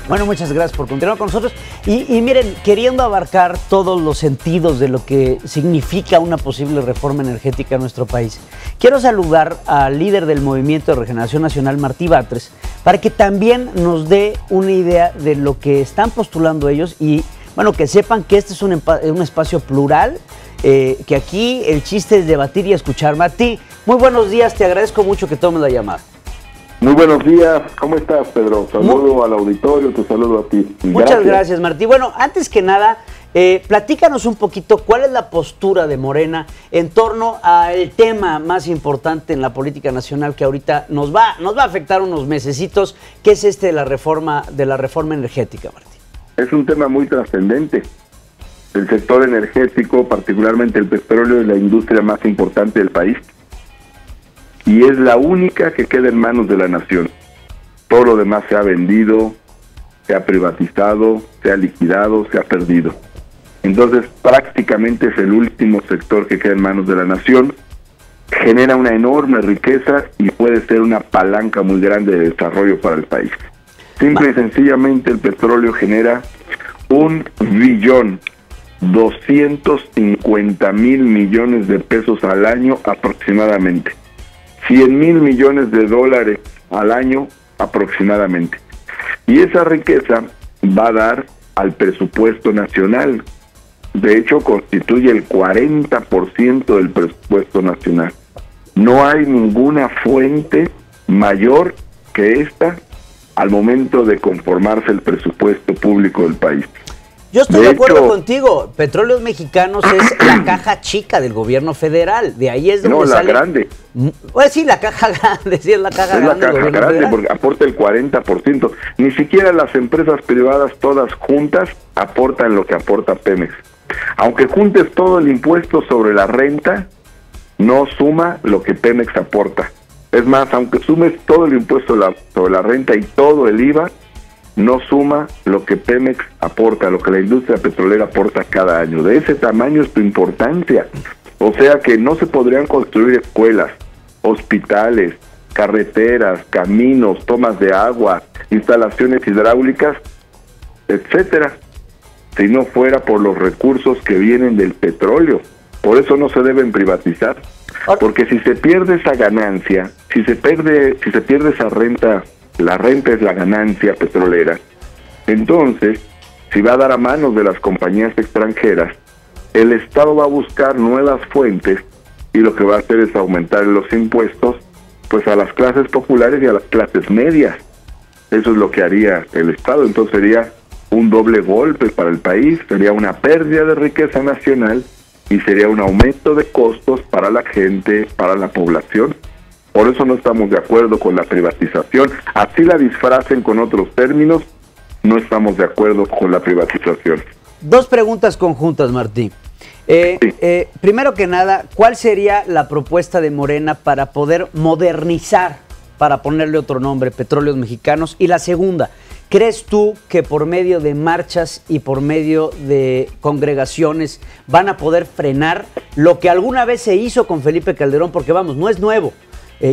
Bueno, muchas gracias por continuar con nosotros. Y miren, queriendo abarcar todos los sentidos de lo que significa una posible reforma energética en nuestro país, quiero saludar al líder del Movimiento de Regeneración Nacional, Martí Batres, para que también nos dé una idea de lo que están postulando ellos y, bueno, que sepan que este es un espacio plural, que aquí el chiste es debatir y escuchar. Martí, muy buenos días, te agradezco mucho que tomes la llamada. Muy buenos días, ¿cómo estás, Pedro? Saludo al auditorio, te saludo a ti. Muchas gracias, Martí. Bueno, antes que nada, platícanos un poquito cuál es la postura de Morena en torno al tema más importante en la política nacional que ahorita nos va a afectar unos mesecitos, que es de la reforma energética, Martí. Es un tema muy trascendente. El sector energético, particularmente el petróleo, es la industria más importante del país. Y es la única que queda en manos de la nación. Todo lo demás se ha vendido, se ha privatizado, se ha liquidado, se ha perdido. Entonces, prácticamente es el último sector que queda en manos de la nación. Genera una enorme riqueza y puede ser una palanca muy grande de desarrollo para el país. Simple y sencillamente, el petróleo genera 1.250.000 millones de pesos al año aproximadamente. 100.000 millones de dólares al año aproximadamente. Y esa riqueza va a dar al presupuesto nacional. De hecho, constituye el 40% del presupuesto nacional. No hay ninguna fuente mayor que esta al momento de conformarse el presupuesto público del país. Yo estoy de acuerdo contigo. Petróleos Mexicanos es la caja chica del gobierno federal. De ahí es donde no, sale... la grande. Pues sí, la caja grande, sí es la caja grande del gobierno grande federal. Porque aporta el 40%. Ni siquiera las empresas privadas todas juntas aportan lo que aporta Pemex. Aunque juntes todo el impuesto sobre la renta, no suma lo que Pemex aporta. Es más, aunque sumes todo el impuesto sobre la renta y todo el IVA, no suma lo que Pemex aporta, lo que la industria petrolera aporta cada año. De ese tamaño es tu importancia. O sea que no se podrían construir escuelas, hospitales, carreteras, caminos, tomas de agua, instalaciones hidráulicas, etcétera, si no fuera por los recursos que vienen del petróleo. Por eso no se deben privatizar. Porque si se pierde esa ganancia, si se pierde esa renta, la renta es la ganancia petrolera, entonces, si va a dar a manos de las compañías extranjeras, el Estado va a buscar nuevas fuentes y lo que va a hacer es aumentar los impuestos pues a las clases populares y a las clases medias. Eso es lo que haría el Estado. Entonces sería un doble golpe para el país, sería una pérdida de riqueza nacional y sería un aumento de costos para la gente, para la población. Por eso no estamos de acuerdo con la privatización. Así la disfracen con otros términos, no estamos de acuerdo con la privatización. Dos preguntas conjuntas, Martí. Primero que nada, ¿cuál sería la propuesta de Morena para poder modernizar, para ponerle otro nombre, Petróleos Mexicanos? Y la segunda, ¿crees tú que por medio de marchas y por medio de congregaciones van a poder frenar lo que alguna vez se hizo con Felipe Calderón? Porque vamos, no es nuevo.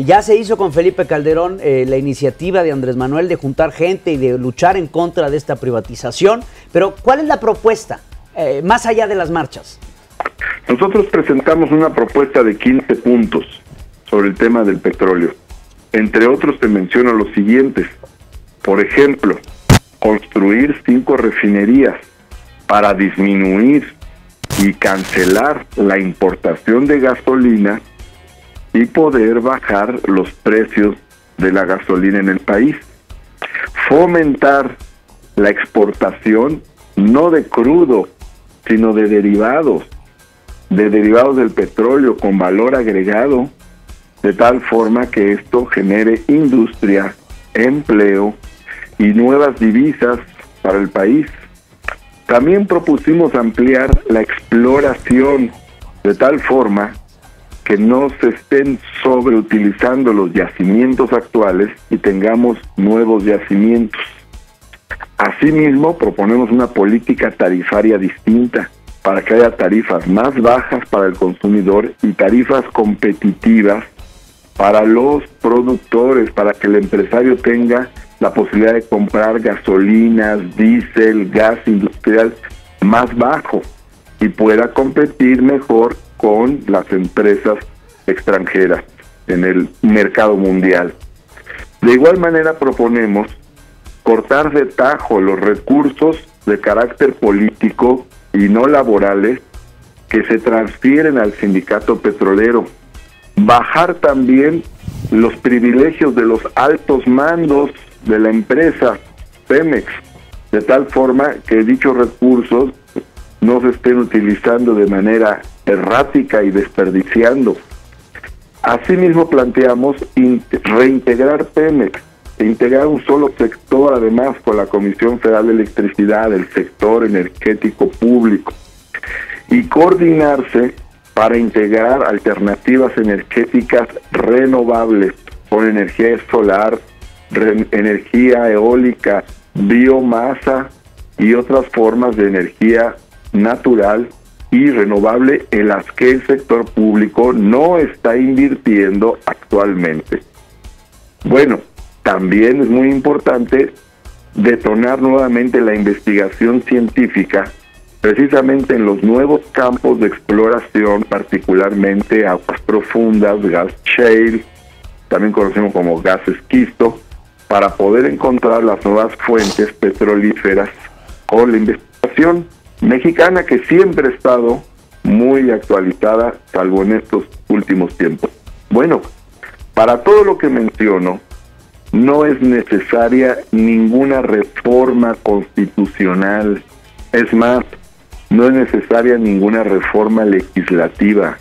Ya se hizo con Felipe Calderón la iniciativa de Andrés Manuel de juntar gente y de luchar en contra de esta privatización, pero ¿cuál es la propuesta más allá de las marchas? Nosotros presentamos una propuesta de 15 puntos sobre el tema del petróleo. Entre otros te menciono los siguientes. Por ejemplo, construir 5 refinerías para disminuir y cancelar la importación de gasolina y poder bajar los precios de la gasolina en el país. Fomentar la exportación no de crudo, sino de derivados del petróleo con valor agregado, de tal forma que esto genere industria, empleo y nuevas divisas para el país. También propusimos ampliar la exploración de tal forma que no se estén sobreutilizando los yacimientos actuales y tengamos nuevos yacimientos. Asimismo, proponemos una política tarifaria distinta para que haya tarifas más bajas para el consumidor y tarifas competitivas para los productores, para que el empresario tenga la posibilidad de comprar gasolinas, diésel, gas industrial más bajo y pueda competir mejor con las empresas extranjeras en el mercado mundial. De igual manera proponemos cortar de tajo los recursos de carácter político y no laborales que se transfieren al sindicato petrolero, bajar también los privilegios de los altos mandos de la empresa Pemex, de tal forma que dichos recursos no se estén utilizando de manera errática y desperdiciando. Asimismo planteamos reintegrar Pemex, integrar un solo sector, además con la Comisión Federal de Electricidad, el sector energético público, y coordinarse para integrar alternativas energéticas renovables con energía solar, energía eólica, biomasa y otras formas de energía natural y renovable en las que el sector público no está invirtiendo actualmente. Bueno, también es muy importante detonar nuevamente la investigación científica precisamente en los nuevos campos de exploración, particularmente aguas profundas, gas shale, también conocemos como gas esquisto, para poder encontrar las nuevas fuentes petrolíferas con la investigación mexicana, que siempre ha estado muy actualizada, salvo en estos últimos tiempos. Bueno, para todo lo que menciono, no es necesaria ninguna reforma constitucional. Es más, no es necesaria ninguna reforma legislativa.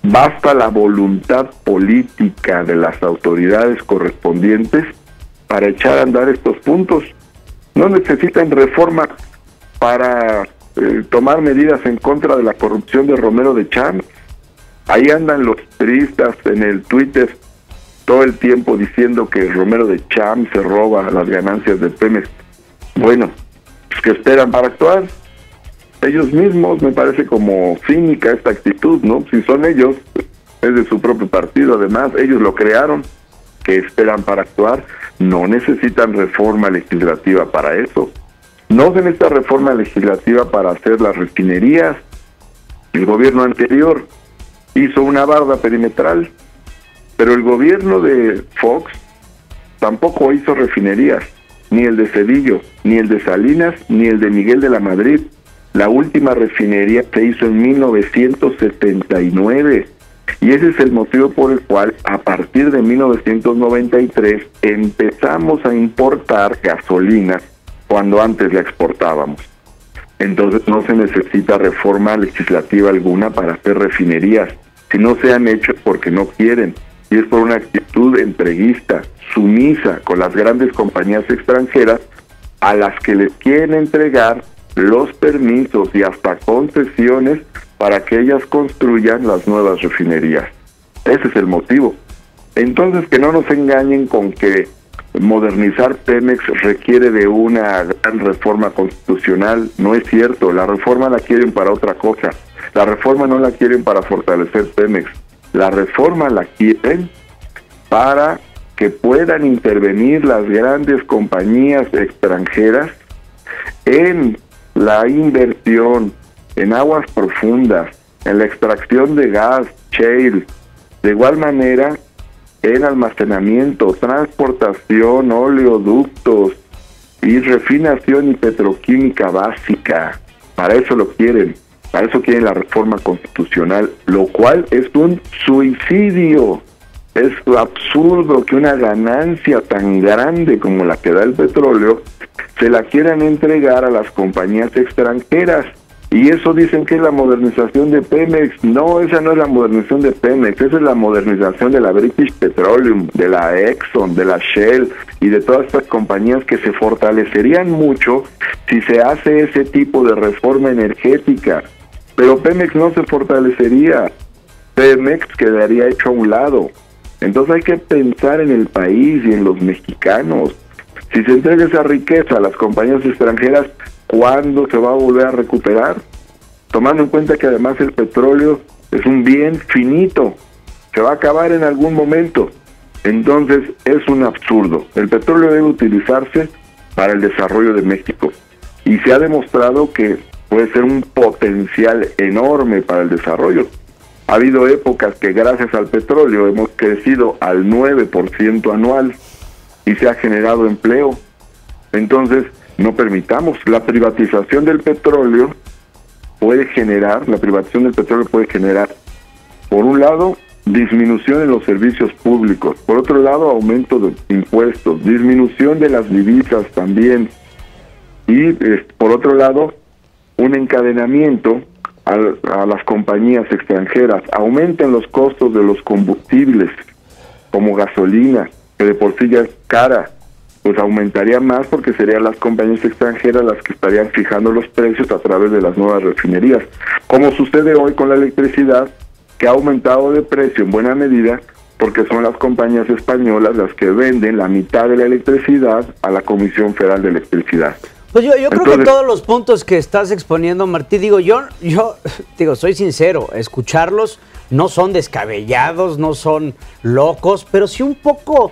Basta la voluntad política de las autoridades correspondientes para echar a andar estos puntos. No necesitan reforma para tomar medidas en contra de la corrupción de Romero de Champs. Ahí andan los priistas en el Twitter todo el tiempo diciendo que Romero de Champs se roba las ganancias de Pemex. Bueno, pues ¿qué esperan para actuar? Ellos mismos, me parece como cínica esta actitud, ¿no? Si son ellos, es de su propio partido, además, ellos lo crearon. ¿Qué esperan para actuar? No necesitan reforma legislativa para eso. No hacen esta reforma legislativa para hacer las refinerías. El gobierno anterior hizo una barda perimetral, pero el gobierno de Fox tampoco hizo refinerías, ni el de Cedillo, ni el de Salinas, ni el de Miguel de la Madrid. La última refinería se hizo en 1979 y ese es el motivo por el cual a partir de 1993 empezamos a importar gasolina cuando antes la exportábamos. Entonces no se necesita reforma legislativa alguna para hacer refinerías. Si no se han hecho es porque no quieren, y es por una actitud entreguista, sumisa con las grandes compañías extranjeras a las que les quieren entregar los permisos y hasta concesiones para que ellas construyan las nuevas refinerías. Ese es el motivo. Entonces, que no nos engañen con que modernizar Pemex requiere de una gran reforma constitucional. No es cierto, la reforma la quieren para otra cosa. La reforma no la quieren para fortalecer Pemex. La reforma la quieren para que puedan intervenir las grandes compañías extranjeras en la inversión en aguas profundas, en la extracción de gas, shale, de igual manera en almacenamiento, transportación, oleoductos y refinación y petroquímica básica. Para eso lo quieren, para eso quieren la reforma constitucional, lo cual es un suicidio. Es absurdo que una ganancia tan grande como la que da el petróleo se la quieran entregar a las compañías extranjeras. Y eso dicen que es la modernización de Pemex. No, esa no es la modernización de Pemex, esa es la modernización de la British Petroleum, de la Exxon, de la Shell y de todas estas compañías que se fortalecerían mucho si se hace ese tipo de reforma energética. Pero Pemex no se fortalecería, Pemex quedaría hecho a un lado. Entonces hay que pensar en el país y en los mexicanos. Si se entrega esa riqueza a las compañías extranjeras, ¿cuándo se va a volver a recuperar? Tomando en cuenta que además el petróleo es un bien finito, se va a acabar en algún momento. Entonces es un absurdo. El petróleo debe utilizarse para el desarrollo de México y se ha demostrado que puede ser un potencial enorme para el desarrollo. Ha habido épocas que gracias al petróleo hemos crecido al 9% anual y se ha generado empleo. Entonces no permitamos la privatización del petróleo. La privatización del petróleo puede generar, por un lado, disminución en los servicios públicos, por otro lado, aumento de impuestos, disminución de las divisas también, y por otro lado, un encadenamiento a las compañías extranjeras. Aumentan los costos de los combustibles, como gasolina, que de por sí ya es cara, pues aumentaría más porque serían las compañías extranjeras las que estarían fijando los precios a través de las nuevas refinerías, como sucede hoy con la electricidad, que ha aumentado de precio en buena medida porque son las compañías españolas las que venden la mitad de la electricidad a la Comisión Federal de Electricidad. Pues yo creo que todos los puntos que estás exponiendo, Martí, yo soy sincero, escucharlos no son descabellados, no son locos, pero sí un poco,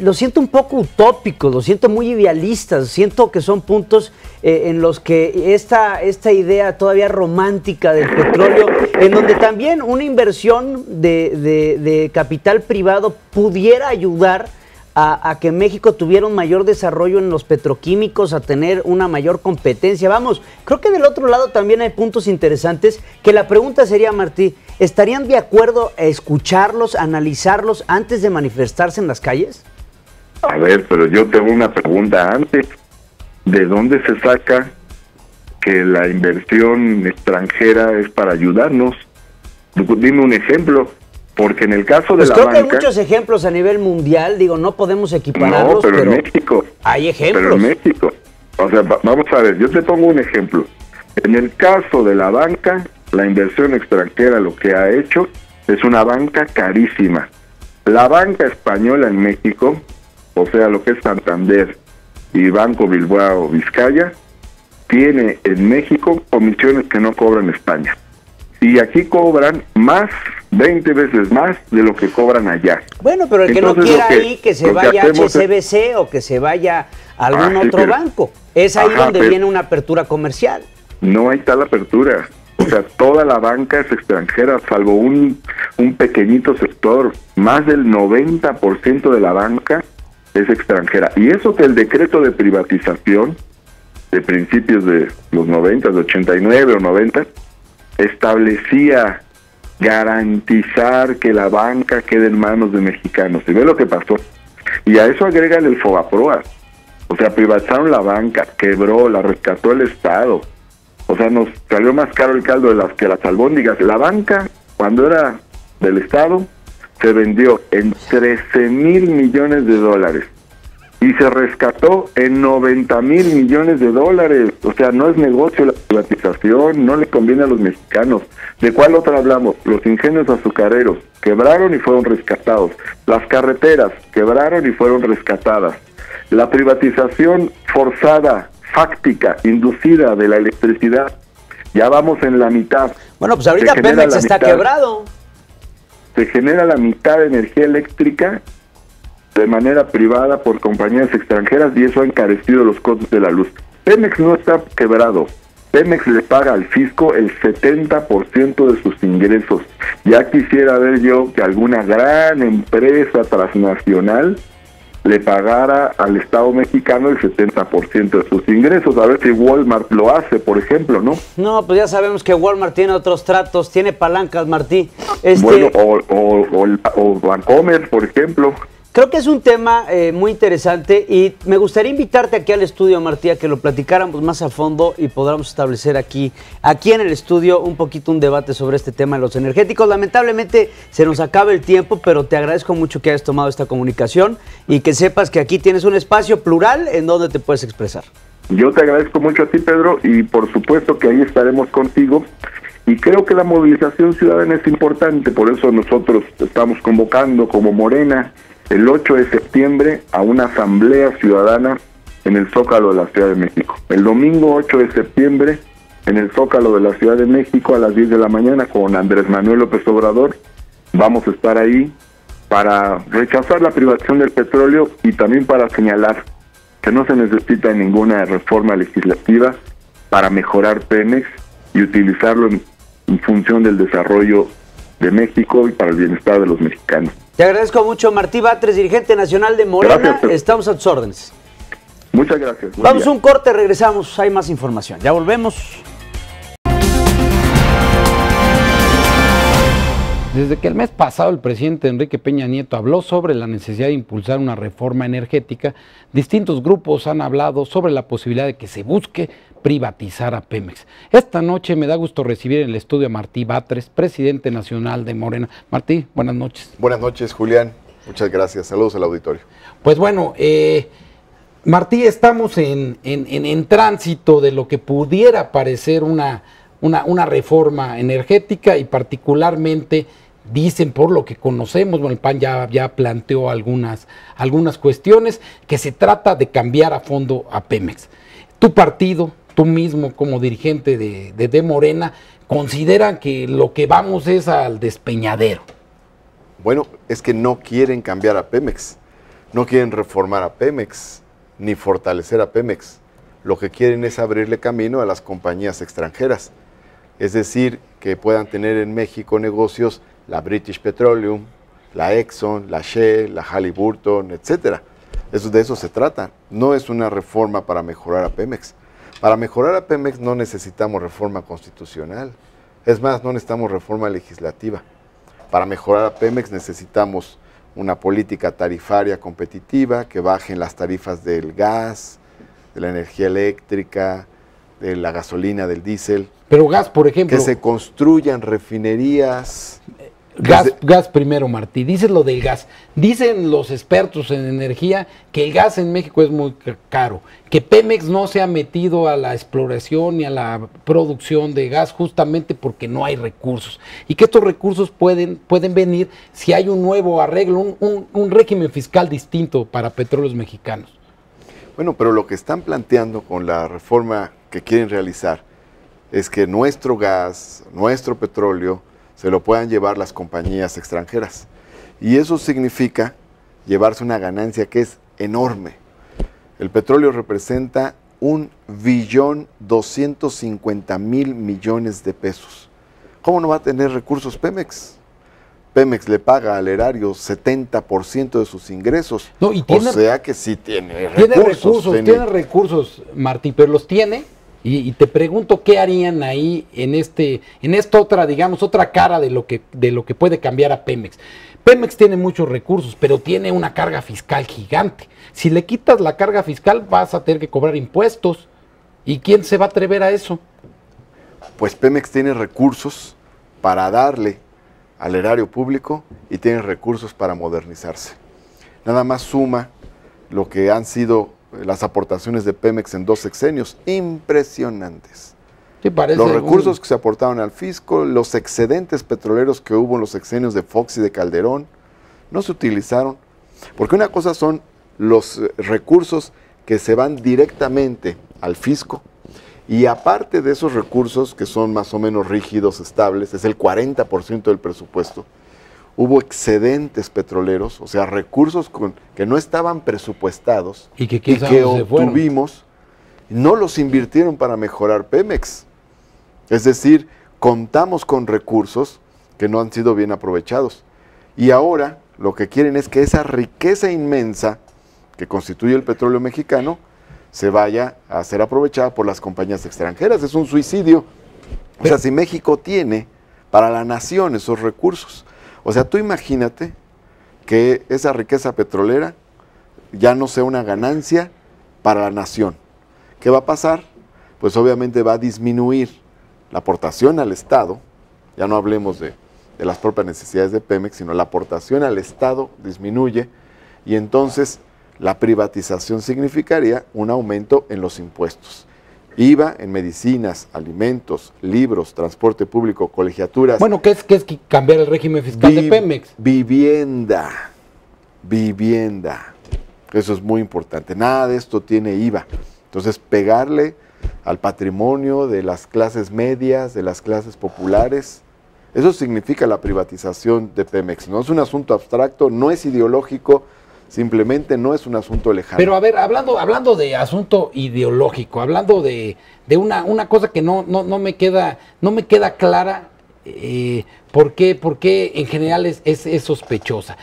lo siento un poco utópicos, lo siento muy idealistas, siento que son puntos en los que esta idea todavía romántica del petróleo, en donde también una inversión de capital privado pudiera ayudar a que México tuviera un mayor desarrollo en los petroquímicos, a tener una mayor competencia. Vamos, creo que del otro lado también hay puntos interesantes, que la pregunta sería, Martí, ¿estarían de acuerdo a escucharlos, analizarlos antes de manifestarse en las calles? A ver, pero yo tengo una pregunta antes. ¿De dónde se saca que la inversión extranjera es para ayudarnos? Dime un ejemplo. Porque en el caso de la creo banca... que hay muchos ejemplos a nivel mundial, no podemos equipararlos, no, pero en México hay ejemplos. Pero en México, o sea, vamos a ver, yo te pongo un ejemplo. En el caso de la banca, la inversión extranjera lo que ha hecho es una banca carísima. La banca española en México, o sea, lo que es Santander y Banco Bilbao Vizcaya, tiene en México comisiones que no cobra en España. Y aquí cobran más, 20 veces más de lo que cobran allá. Bueno, pero el que no quiera ahí, que se vaya a HSBC o que se vaya a algún otro banco. Es ahí donde viene una apertura comercial. No hay tal apertura. O sea, toda la banca es extranjera, salvo un pequeñito sector. Más del 90% de la banca es extranjera. Y eso que el decreto de privatización de principios de los 90, de 89 o 90, establecía garantizar que la banca quede en manos de mexicanos. Y ve lo que pasó. Y a eso agregan el Fobaproa. O sea, privatizaron la banca, quebró, la rescató el Estado. O sea, nos salió más caro el caldo que las albóndigas. La banca, cuando era del Estado, se vendió en 13,000 millones de dólares. Y se rescató en 90,000 millones de dólares. O sea, no es negocio la privatización, no le conviene a los mexicanos. ¿De cuál otra hablamos? Los ingenios azucareros quebraron y fueron rescatados. Las carreteras quebraron y fueron rescatadas. La privatización forzada, fáctica, inducida de la electricidad, ya vamos en la mitad. Bueno, pues ahorita Pemex está quebrado. Se genera la mitad de energía eléctrica de manera privada por compañías extranjeras y eso ha encarecido los costos de la luz. Pemex no está quebrado. Pemex le paga al fisco el 70% de sus ingresos. Ya quisiera ver yo que alguna gran empresa transnacional le pagara al Estado mexicano el 70% de sus ingresos. A ver si Walmart lo hace, por ejemplo, ¿no? No, pues ya sabemos que Walmart tiene otros tratos, tiene palancas, Martí. Bueno, o Vancomer, por ejemplo. Creo que es un tema muy interesante y me gustaría invitarte aquí al estudio, Martí, a que lo platicáramos más a fondo y podamos establecer aquí en el estudio un poquito un debate sobre este tema de los energéticos. Lamentablemente se nos acaba el tiempo, pero te agradezco mucho que hayas tomado esta comunicación y que sepas que aquí tienes un espacio plural en donde te puedes expresar. Yo te agradezco mucho a ti, Pedro, y por supuesto que ahí estaremos contigo. Y creo que la movilización ciudadana es importante, por eso nosotros estamos convocando como Morena el 8 de septiembre a una asamblea ciudadana en el Zócalo de la Ciudad de México. El domingo 8 de septiembre en el Zócalo de la Ciudad de México a las 10 de la mañana con Andrés Manuel López Obrador. Vamos a estar ahí para rechazar la privatización del petróleo y también para señalar que no se necesita ninguna reforma legislativa para mejorar Pemex y utilizarlo en función del desarrollo de México y para el bienestar de los mexicanos. Te agradezco mucho, Martí Batres, dirigente nacional de Morena. Gracias. Estamos a tus órdenes. Muchas gracias. Vamos a un corte, regresamos, hay más información. Ya volvemos. Desde que el mes pasado el presidente Enrique Peña Nieto habló sobre la necesidad de impulsar una reforma energética, distintos grupos han hablado sobre la posibilidad de que se busque privatizar a Pemex. Esta noche me da gusto recibir en el estudio a Martí Batres, presidente nacional de Morena. Martí, buenas noches. Buenas noches, Julián. Muchas gracias. Saludos al auditorio. Pues bueno, Martí, estamos en tránsito de lo que pudiera parecer una reforma energética y particularmente dicen, por lo que conocemos, bueno, el PAN ya planteó algunas cuestiones, que se trata de cambiar a fondo a Pemex. Tu partido, tú mismo como dirigente de Morena, consideran que lo que vamos es al despeñadero. Bueno, es que no quieren cambiar a Pemex, no quieren reformar a Pemex, ni fortalecer a Pemex. Lo que quieren es abrirle camino a las compañías extranjeras. Es decir, que puedan tener en México negocios la British Petroleum, la Exxon, la Shell, la Halliburton, etcétera. De eso se trata. No es una reforma para mejorar a Pemex. Para mejorar a Pemex no necesitamos reforma constitucional. Es más, no necesitamos reforma legislativa. Para mejorar a Pemex necesitamos una política tarifaria competitiva, que bajen las tarifas del gas, de la energía eléctrica, de la gasolina, del diésel. Pero gas, por ejemplo. Que se construyan refinerías. Gas primero, Martí. Dices lo del gas. Dicen los expertos en energía que el gas en México es muy caro, que Pemex no se ha metido a la exploración ni a la producción de gas justamente porque no hay recursos y que estos recursos pueden venir si hay un nuevo arreglo, un régimen fiscal distinto para petróleos mexicanos. Bueno, pero lo que están planteando con la reforma que quieren realizar es que nuestro gas, nuestro petróleo, se lo puedan llevar las compañías extranjeras. Y eso significa llevarse una ganancia que es enorme. El petróleo representa 1.250.000 millones de pesos. ¿Cómo no va a tener recursos Pemex? Pemex le paga al erario 70% de sus ingresos. No, y tiene, o sea que sí tiene recursos, Martí, pero los tiene. Y te pregunto qué harían ahí en esta otra, digamos, otra cara de lo que puede cambiar a Pemex. Pemex tiene muchos recursos, pero tiene una carga fiscal gigante. Si le quitas la carga fiscal, vas a tener que cobrar impuestos. ¿Y quién se va a atrever a eso? Pues Pemex tiene recursos para darle al erario público y tiene recursos para modernizarse. Nada más suma lo que han sido las aportaciones de Pemex en 2 sexenios, impresionantes. Sí, los recursos que se aportaron al fisco, los excedentes petroleros que hubo en los sexenios de Fox y de Calderón, no se utilizaron, porque una cosa son los recursos que se van directamente al fisco, y aparte de esos recursos que son más o menos rígidos, estables, es el 40% del presupuesto, hubo excedentes petroleros, o sea, recursos que no estaban presupuestados y que obtuvimos, no los invirtieron para mejorar Pemex. Es decir, contamos con recursos que no han sido bien aprovechados. Y ahora lo que quieren es que esa riqueza inmensa que constituye el petróleo mexicano se vaya a ser aprovechada por las compañías extranjeras. Es un suicidio. O sea, si México tiene para la nación esos recursos, o sea, tú imagínate que esa riqueza petrolera ya no sea una ganancia para la nación. ¿Qué va a pasar? Pues obviamente va a disminuir la aportación al Estado, ya no hablemos de las propias necesidades de Pemex, sino la aportación al Estado disminuye y entonces la privatización significaría un aumento en los impuestos. IVA en medicinas, alimentos, libros, transporte público, colegiaturas. Bueno, ¿qué es cambiar el régimen fiscal de Pemex? Vivienda. Eso es muy importante. Nada de esto tiene IVA. Entonces, pegarle al patrimonio de las clases medias, de las clases populares, Eso significa la privatización de Pemex. No es un asunto abstracto, no es ideológico, simplemente no es un asunto lejano. Pero a ver, hablando de asunto ideológico, hablando de una cosa que no me queda clara, ¿por qué en general es sospechosa?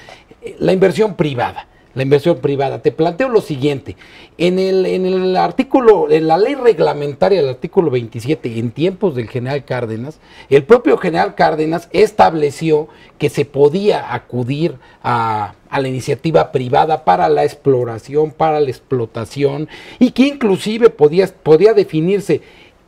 La inversión privada. Te planteo lo siguiente. En el artículo, en la ley reglamentaria del artículo 27, en tiempos del general Cárdenas, el propio general Cárdenas estableció que se podía acudir a la iniciativa privada para la exploración, para la explotación, y que inclusive podía definirse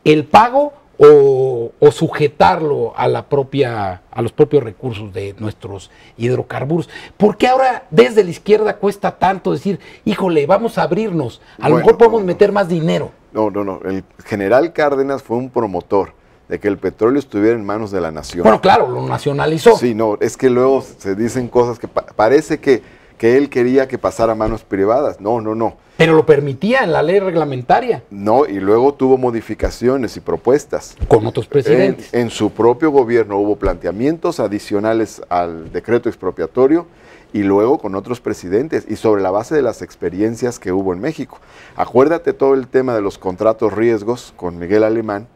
el pago o sujetarlo a los propios recursos de nuestros hidrocarburos. ¿Por qué ahora desde la izquierda cuesta tanto decir, híjole, vamos a abrirnos, a lo mejor podemos meter más dinero? No. El general Cárdenas fue un promotor de que el petróleo estuviera en manos de la nación. Bueno, claro, lo nacionalizó. Sí, no, es que luego se dicen cosas que parece que él quería que pasara a manos privadas. No. Pero lo permitía en la ley reglamentaria. No, y luego tuvo modificaciones y propuestas. Con otros presidentes. En su propio gobierno hubo planteamientos adicionales al decreto expropiatorio y luego con otros presidentes y sobre la base de las experiencias que hubo en México. Acuérdate todo el tema de los contratos riesgos con Miguel Alemán,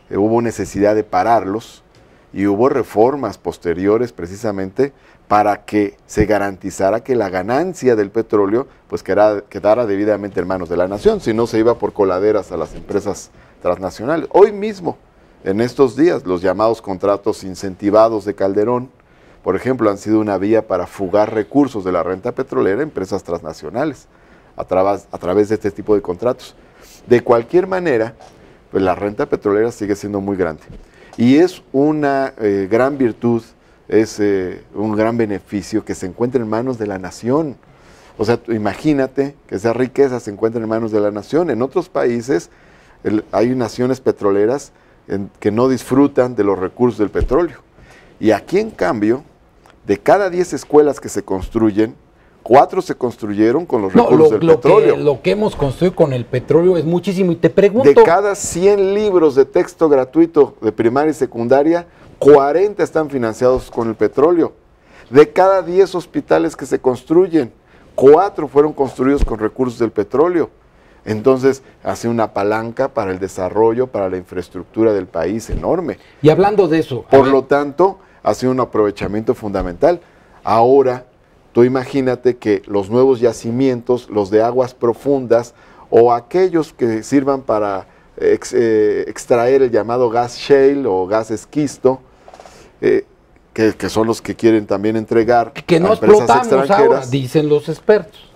hubo necesidad de pararlos y hubo reformas posteriores precisamente para que se garantizara que la ganancia del petróleo pues quedara debidamente en manos de la nación, si no se iba por coladeras a las empresas transnacionales. Hoy mismo, en estos días, los llamados contratos incentivados de Calderón, por ejemplo, han sido una vía para fugar recursos de la renta petrolera a empresas transnacionales a través de este tipo de contratos. De cualquier manera, pues la renta petrolera sigue siendo muy grande y es una gran virtud, es un gran beneficio que se encuentre en manos de la nación. O sea, imagínate que esa riqueza se encuentre en manos de la nación. En otros países hay naciones petroleras que no disfrutan de los recursos del petróleo. Y aquí, en cambio, de cada 10 escuelas que se construyen, 4 se construyeron con los recursos del petróleo. Lo que hemos construido con el petróleo es muchísimo. Y te pregunto... De cada 100 libros de texto gratuito de primaria y secundaria, 40 están financiados con el petróleo. De cada 10 hospitales que se construyen, 4 fueron construidos con recursos del petróleo. Entonces, hace una palanca para el desarrollo, para la infraestructura del país enorme. Y hablando de eso... Por lo tanto, ha sido un aprovechamiento fundamental. Ahora, tú imagínate que los nuevos yacimientos, los de aguas profundas, o aquellos que sirvan para extraer el llamado gas shale o gas esquisto, que son los que quieren también entregar que no a empresas explotamos ahora, dicen los expertos.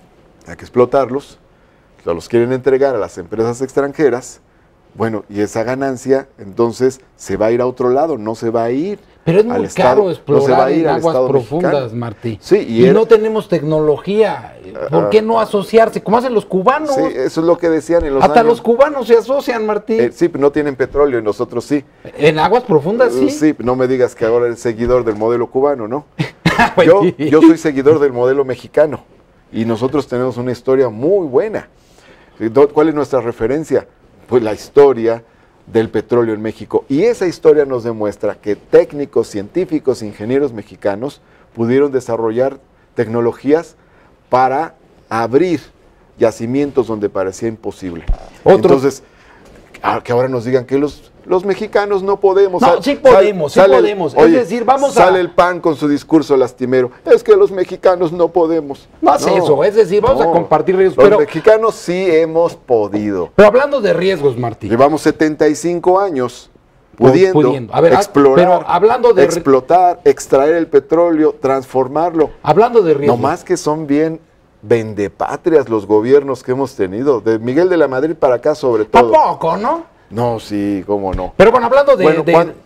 Hay que explotarlos, los quieren entregar a las empresas extranjeras. Bueno, y esa ganancia entonces se va a ir a otro lado, no se va a ir. Pero es muy caro explorar en aguas profundas, Martí. Sí, y no tenemos tecnología. ¿Por qué no asociarse? Como hacen los cubanos. Sí, eso es lo que decían en los Hasta los cubanos se asocian, Martí. Sí, pero no tienen petróleo y nosotros sí. ¿En aguas profundas sí? Sí, no me digas que ahora eres seguidor del modelo cubano, ¿no? yo soy seguidor del modelo mexicano y nosotros tenemos una historia muy buena. ¿Cuál es nuestra referencia? Pues la historia del petróleo en México. Y esa historia nos demuestra que técnicos, científicos, ingenieros mexicanos pudieron desarrollar tecnologías para abrir yacimientos donde parecía imposible. Entonces, que ahora nos digan que los mexicanos no podemos. No, sí podemos, sí podemos. Oye, es decir, sale el PAN con su discurso lastimero. Es que los mexicanos no podemos. No es eso, es decir, vamos a compartir riesgos. Los mexicanos sí hemos podido. Pero hablando de riesgos, Martín. Llevamos 75 años pudiendo a ver, explorar, hablando explotar, extraer el petróleo, transformarlo. Hablando de riesgos. No más que son bien vendepatrias los gobiernos que hemos tenido, de Miguel de la Madrid para acá sobre todo. Tampoco, ¿no? No, sí, cómo no. Pero bueno, hablando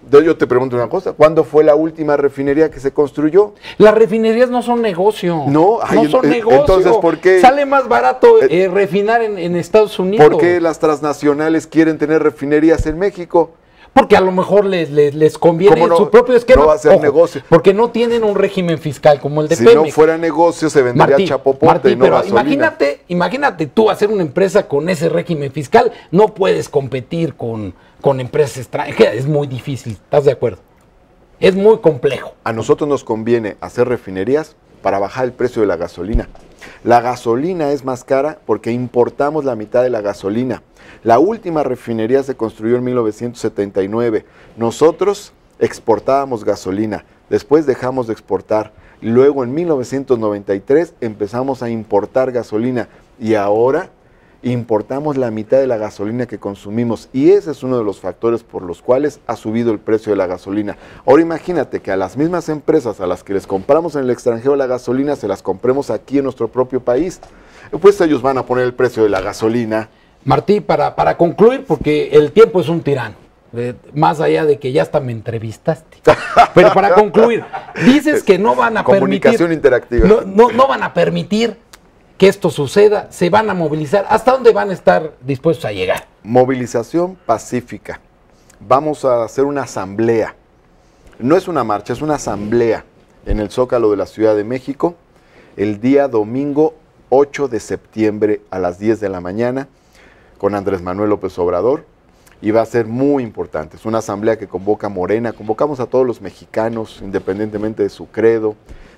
yo te pregunto una cosa, ¿cuándo fue la última refinería que se construyó? Las refinerías no son negocio. No son negocio. Entonces, ¿por qué? Sale más barato refinar en Estados Unidos. ¿Por qué las transnacionales quieren tener refinerías en México? Porque a lo mejor les conviene su propio esquema. No va a ser negocio. Porque no tienen un régimen fiscal como el de Si Pemex. no fuera negocio, se vendería chapopote y no pero gasolina. imagínate tú hacer una empresa con ese régimen fiscal. No puedes competir con empresas extranjeras. Es muy difícil. ¿Estás de acuerdo? es muy complejo. A nosotros nos conviene hacer refinerías para bajar el precio de la gasolina. La gasolina es más cara porque importamos la mitad de la gasolina. La última refinería se construyó en 1979. Nosotros exportábamos gasolina, después dejamos de exportar. Luego en 1993 empezamos a importar gasolina y ahora importamos la mitad de la gasolina que consumimos, y ese es uno de los factores por los cuales ha subido el precio de la gasolina. Ahora imagínate que a las mismas empresas a las que les compramos en el extranjero la gasolina, se las compremos aquí en nuestro propio país, pues ellos van a poner el precio de la gasolina. Martí, para concluir, porque el tiempo es un tirano, más allá de que ya hasta me entrevistaste, pero para concluir, dices que no van a Comunicación permitir, interactiva. no van a permitir que esto suceda, se van a movilizar. ¿Hasta dónde van a estar dispuestos a llegar? Movilización pacífica. Vamos a hacer una asamblea. No es una marcha, es una asamblea en el Zócalo de la Ciudad de México el día domingo 8 de septiembre a las 10 de la mañana con Andrés Manuel López Obrador, y va a ser muy importante. Es una asamblea que convoca Morena, convocamos a todos los mexicanos independientemente de su credo,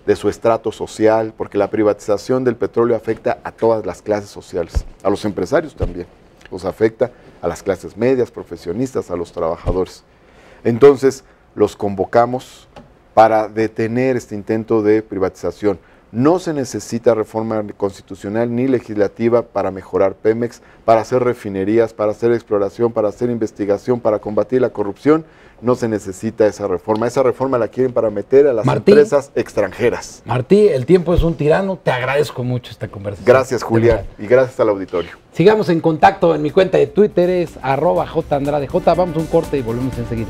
de su estrato social, porque la privatización del petróleo afecta a todas las clases sociales, a los empresarios también, los afecta a las clases medias, profesionistas, a los trabajadores. Entonces, los convocamos para detener este intento de privatización. No se necesita reforma constitucional ni legislativa para mejorar Pemex, para hacer refinerías, para hacer exploración, para hacer investigación, para combatir la corrupción. No se necesita esa reforma. Esa reforma la quieren para meter a las empresas extranjeras. Martí, el tiempo es un tirano. Te agradezco mucho esta conversación. Gracias, Julián, y gracias al auditorio. Sigamos en contacto. En mi cuenta de Twitter es @JAndradeJ. Vamos a un corte y volvemos enseguida.